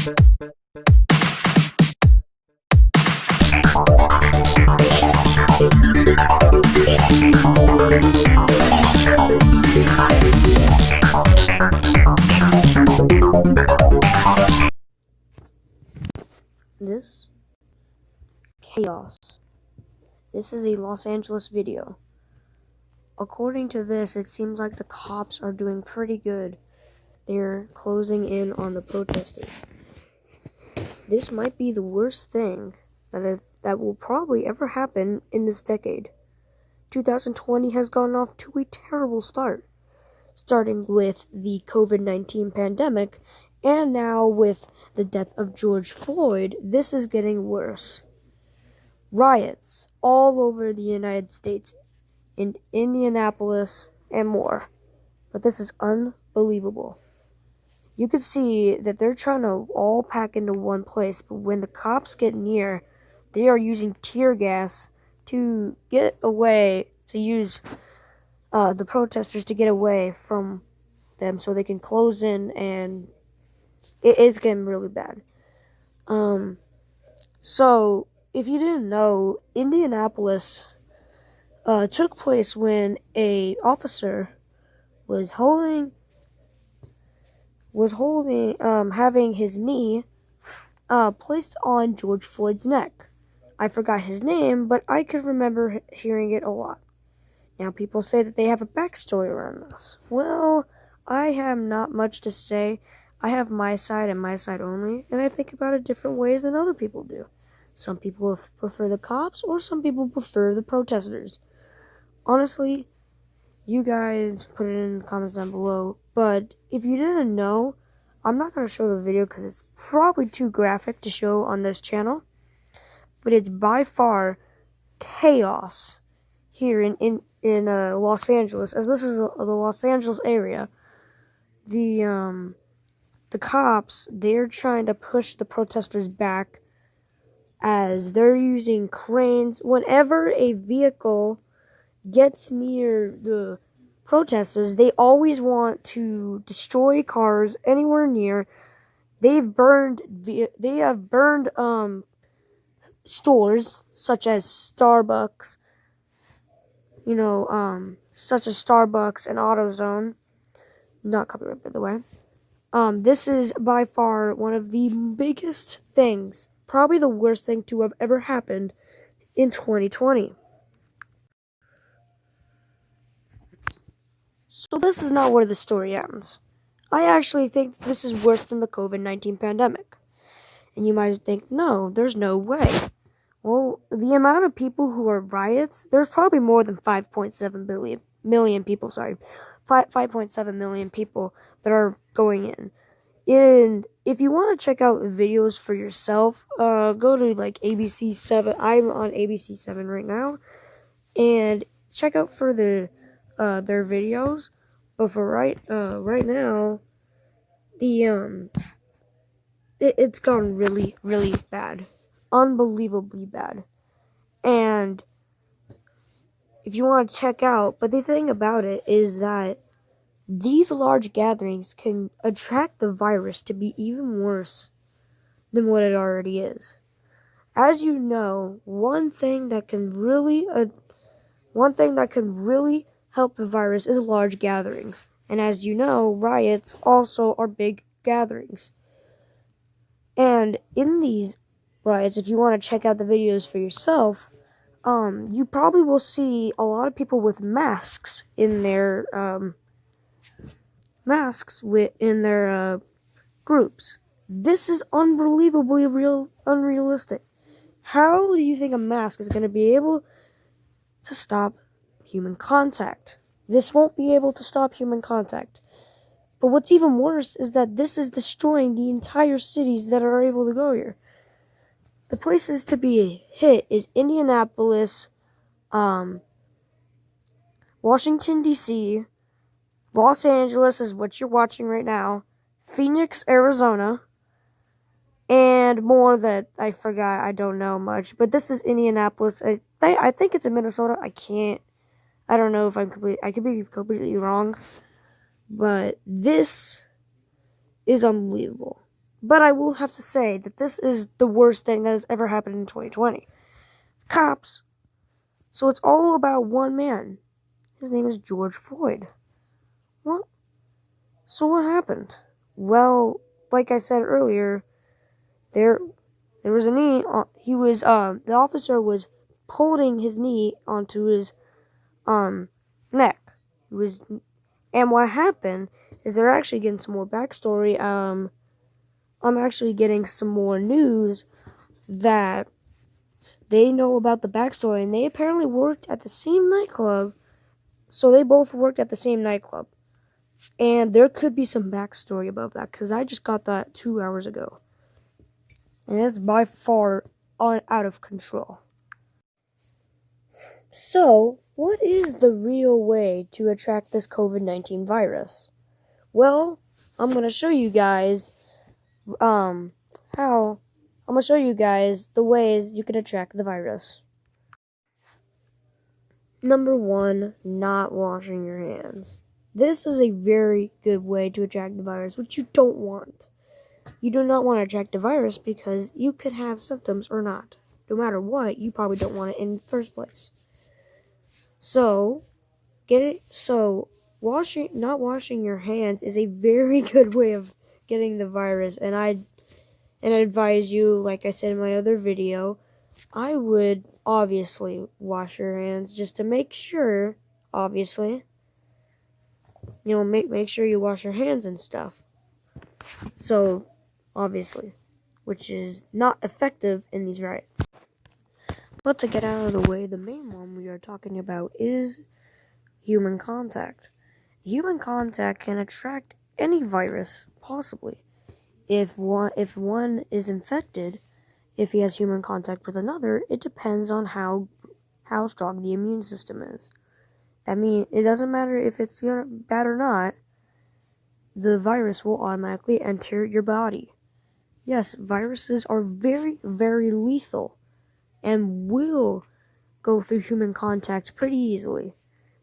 This chaos. This is a Los Angeles video. According to this, it seems like the cops are doing pretty good. They're closing in on the protesters. This might be the worst thing that will probably ever happen in this decade. 2020 has gone off to a terrible start, starting with the COVID-19 pandemic, and now with the death of George Floyd. This is getting worse. Riots all over the United States, in Indianapolis, and more. But this is unbelievable. You could see that they're trying to all pack into one place, but when the cops get near, they are using tear gas to get away, to use the protesters to get away from them so they can close in, and it's getting really bad. So, if you didn't know, Indianapolis took place when a officer was having his knee placed on George Floyd's neck. I forgot his name, but I could remember hearing it a lot. Now, people say that they have a backstory around this. Well, I have not much to say. I have my side and my side only, and I think about it different ways than other people do. Some people prefer the cops, or some people prefer the protesters. Honestly, you guys put it in the comments down below. But if you didn't know, I'm not going to show the video because it's probably too graphic to show on this channel. But it's by far chaos here in Los Angeles, as this is the Los Angeles area. The cops, they're trying to push the protesters back as they're using cranes. Whenever a vehicle gets near the protesters, they always want to destroy cars anywhere near. They have burned stores such as Starbucks, such as Starbucks and AutoZone. Not copyright, by the way. This is by far one of the biggest things, probably the worst thing to have ever happened in 2020. So this is not where the story ends. I actually think this is worse than the COVID-19 pandemic. And you might think, no, there's no way. Well, the amount of people who are riots, there's probably more than 5.7 million people, 5.7 million people that are going in. And if you want to check out videos for yourself, go to like ABC 7. I'm on ABC 7 right now, and check out for their videos. But for right now, it's gone really, really bad, unbelievably bad. And if you want to check out, but the thing about it is that these large gatherings can attract the virus to be even worse than what it already is. As you know, one thing that can really help the virus is large gatherings. And as you know, riots also are big gatherings. And in these riots, if you want to check out the videos for yourself, you probably will see a lot of people with masks in their groups. This is unbelievably unrealistic. How do you think a mask is going to be able to stop human contact? This won't be able to stop human contact. But what's even worse is that this is destroying the entire cities that are able to go here. The places to be hit is Indianapolis, Washington, D.C., Los Angeles is what you're watching right now, Phoenix, Arizona, and more that I forgot. I don't know much. But this is Indianapolis. I think it's in Minnesota. I don't know if I could be completely wrong. But this is unbelievable. But I will have to say that this is the worst thing that has ever happened in 2020. Cops. So it's all about one man. His name is George Floyd. What? So what happened? Well, like I said earlier, there was a knee. The officer was holding his knee onto his neck. And what happened is they're actually getting some more backstory. I'm actually getting some more news that they know about the backstory, and they apparently worked at the same nightclub. So they both worked at the same nightclub. And there could be some backstory about that, because I just got that 2 hours ago. And it's by far out of control. So, what is the real way to attract this COVID-19 virus? Well, I'm going to show you guys I'm going to show you guys the ways you can attract the virus. Number 1, not washing your hands. This is a very good way to attract the virus, which you don't want. You do not want to attract the virus because you could have symptoms or not. No matter what, you probably don't want it in the first place. So, not washing your hands is a very good way of getting the virus, and I advise you, like I said in my other video, I would obviously wash your hands just to make sure, obviously. Make sure you wash your hands and stuff. So, obviously, which is not effective in these riots. But to get out of the way, the main one we are talking about is human contact. Human contact can attract any virus, possibly. If one is infected, if he has human contact with another, it depends on how strong the immune system is. That means it doesn't matter if it's bad or not, the virus will automatically enter your body. Yes, viruses are very, very lethal and will go through human contact pretty easily.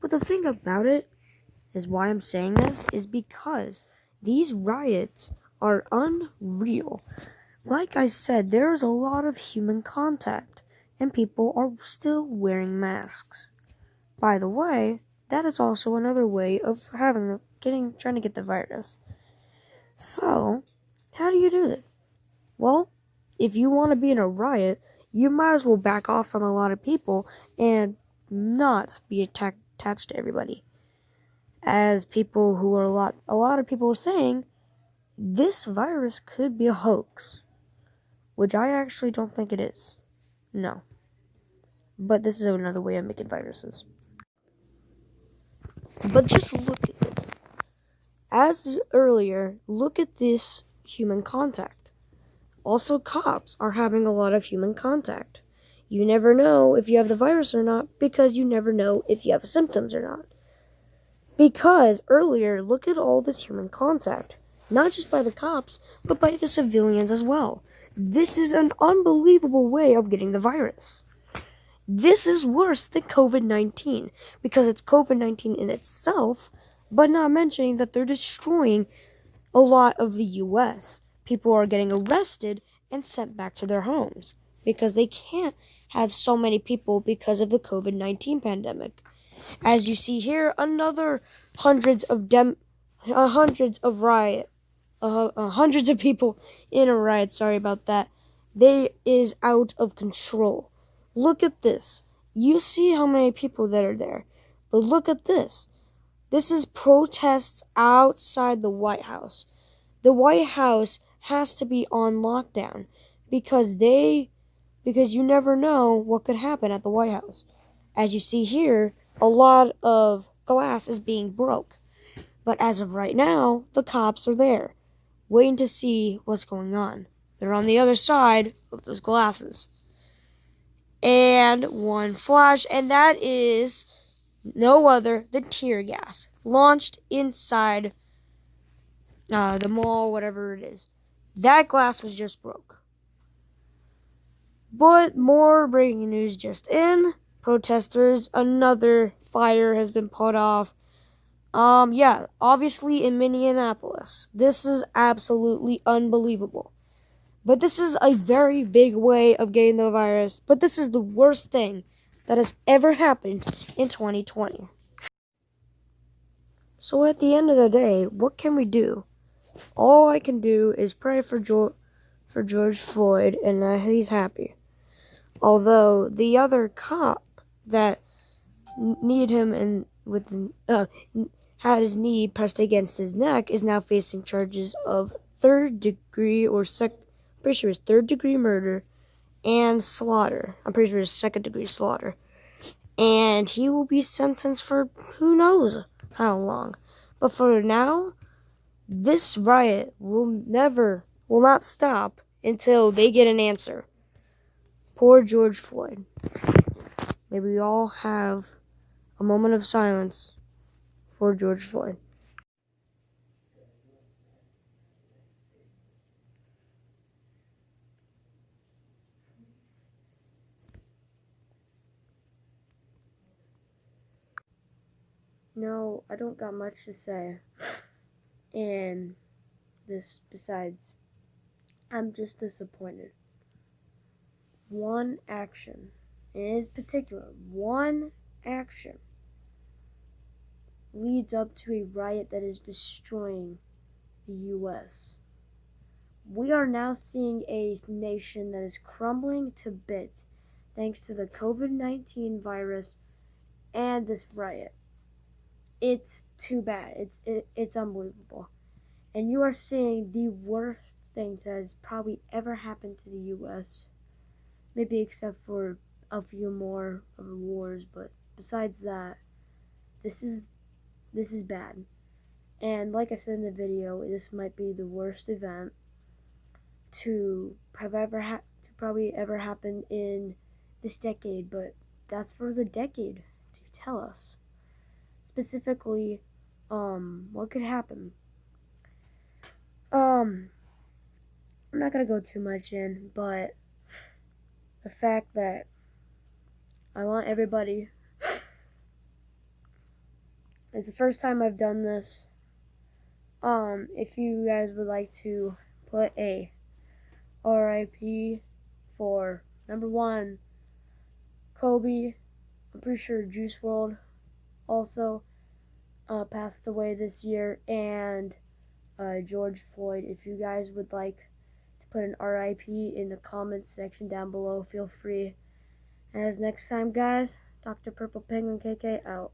But the thing about it is why I'm saying this is because these riots are unreal. Like I said, there is a lot of human contact, and people are still wearing masks. By the way, that is also another way of trying to get the virus. So, how do you do this? Well, if you want to be in a riot, you might as well back off from a lot of people and not be attached to everybody. As people who are a lot of people are saying, this virus could be a hoax, which I actually don't think it is. No. But this is another way of making viruses. But just look at this. As earlier, look at this human contact. Also, cops are having a lot of human contact. You never know if you have the virus or not because you never know if you have symptoms or not. Because earlier, look at all this human contact. Not just by the cops, but by the civilians as well. This is an unbelievable way of getting the virus. This is worse than COVID-19 because it's COVID-19 in itself, but not mentioning that they're destroying a lot of the U.S. People are getting arrested and sent back to their homes because they can't have so many people because of the COVID-19 pandemic. As you see here, another hundreds of people in a riot. Sorry about that. They is out of control. Look at this. You see how many people that are there. But look at this. This is protests outside the White House. The White House has to be on lockdown because you never know what could happen at the White House. As you see here, a lot of glass is being broke. But as of right now, the cops are there, waiting to see what's going on. They're on the other side of those glasses. And one flash, and that is no other than tear gas launched inside the mall, whatever it is. That glass was just broke. But more breaking news just in. Protesters, another fire has been put off Yeah, obviously in Minneapolis. This is absolutely unbelievable. But this is a very big way of getting the virus. But this is the worst thing that has ever happened in 2020. So at the end of the day, what can we do? All I can do is pray for George Floyd and that he's happy. Although the other cop that needed him and had his knee pressed against his neck is now facing charges of third degree pretty sure it's third degree murder and slaughter. I'm pretty sure it's second degree slaughter. And he will be sentenced for who knows how long. But for now, this riot will not stop until they get an answer. Poor George Floyd. May we all have a moment of silence for George Floyd. No, I don't got much to say. And this, besides, I'm just disappointed. One action, in particular, one action leads up to a riot that is destroying the U.S. We are now seeing a nation that is crumbling to bits thanks to the COVID-19 virus and this riot. It's too bad. It's unbelievable. And you are seeing the worst thing that has probably ever happened to the U.S. Maybe except for a few more of the wars, but besides that, this is bad. And like I said in the video, this might be the worst event to probably ever happen in this decade, but that's for the decade to tell us. Specifically, what could happen? I'm not gonna go too much in, but the fact that I want everybody, it's the first time I've done this. If you guys would like to put a RIP for number one, Kobe. I'm pretty sure Juice WRLD also passed away this year, and George Floyd. If you guys would like to put an RIP in the comments section down below, feel free. And as next time, guys, Dr. Purple Penguin KK out.